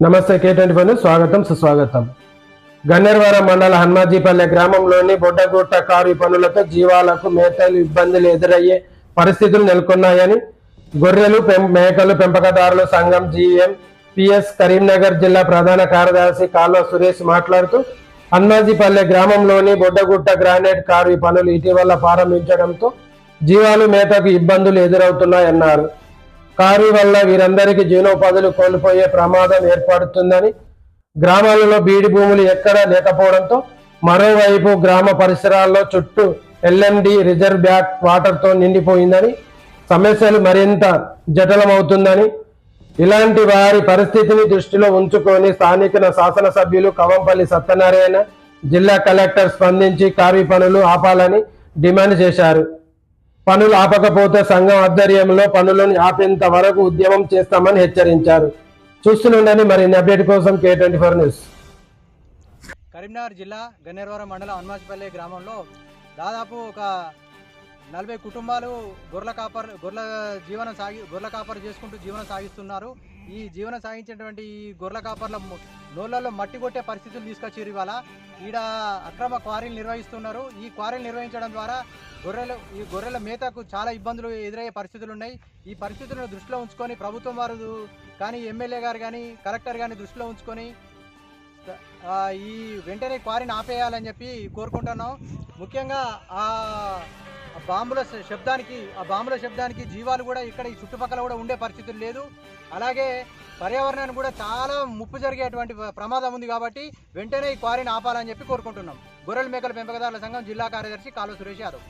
నమస్తే K24 స్వాగతం సుస్వాగతం. గన్నేరువరం మండల హన్మాజీపల్లె గ్రామంలోని బొడ్డగుట్ట కారు పనులతో జీవాలకు మేతలు ఇబ్బందులు ఎదురయ్యే పరిస్థితులు నెలకొన్నాయని గొర్రెలు మేకలు పెంపకదారుల సంఘం జీఎం పిఎస్ కరీంనగర్ జిల్లా ప్రధాన కార్యదర్శి కాల్వ సురేష్ మాట్లాడుతూ హన్మాజీపల్లె గ్రామంలోని బొడ్డగుట్ట గ్రానైట్ కారు పనులు ఇటీవల ప్రారంభించడంతో జీవాలు మేతకు ఇబ్బందులు ఎదురవుతున్నాయన్నారు. కారు వల్ల వీరందరికీ జీవనోపాధులు కోల్పోయే ప్రమాదం ఏర్పడుతుందని, గ్రామాలలో బీడి భూములు ఎక్కడా లేకపోవడంతో మరోవైపు గ్రామ పరిసరాల్లో చుట్టూ ఎల్ఎండి రిజర్వ్ బ్యాక్ వాటర్తో నిండిపోయిందని, సమస్యలు మరింత జటిలమవుతుందని, ఇలాంటి వారి పరిస్థితిని దృష్టిలో ఉంచుకొని స్థానిక శాసనసభ్యులు కవంపల్లి సత్యనారాయణ, జిల్లా కలెక్టర్ స్పందించి కారు పనులు ఆపాలని డిమాండ్ చేశారు. పనులు ఆపకపోతే సంఘం ఆధ్వర్యంలో పనులను ఆపేంత వరకు ఉద్యమం చేస్తామని హెచ్చరించారు. చూస్తుండని మరిన్ని అప్డేట్ కోసం K24 న్యూస్. కరీంనగర్ జిల్లా గన్నేరువరం మండలం హన్మాజీపల్లె గ్రామంలో దాదాపు ఒక 40 కుటుంబాలు గొర్రెల కాపర్ చేసుకుంటూ జీవనం సాగిస్తున్నారు. ఈ జీవనం సాగించేటువంటి ఈ గొర్రెల కాపర్ల నోళ్లలో మట్టి కొట్టే పరిస్థితులు తీసుకొచ్చారు. ఇవాళ ఈడ అక్రమ క్వారీలు నిర్వహిస్తున్నారు. ఈ క్వారీలు నిర్వహించడం ద్వారా గొర్రెల మేతకు చాలా ఇబ్బందులు ఎదురయ్యే పరిస్థితులు ఉన్నాయి. ఈ పరిస్థితులను దృష్టిలో ఉంచుకొని ప్రభుత్వం వారు కానీ, ఎమ్మెల్యే గారు కానీ, కలెక్టర్ కానీ దృష్టిలో ఉంచుకొని ఈ వెంటనే క్వారీని ఆపేయాలని చెప్పి కోరుకుంటున్నాం. ముఖ్యంగా ఆ బాంబుల శబ్దానికి జీవాలు కూడా ఇక్కడ ఈ చుట్టుపక్కల కూడా ఉండే పరిస్థితులు లేదు. అలాగే పర్యావరణానికి కూడా చాలా ముప్పు జరిగేటువంటి ప్రమాదం ఉంది. కాబట్టి వెంటనే ఈ క్వారీని ఆపాలని చెప్పి కోరుకుంటున్నాం. గొర్రెల మేకల పెంపకదారుల సంఘం జిల్లా కార్యదర్శి కాల్వ సురేష్ యాదవ్.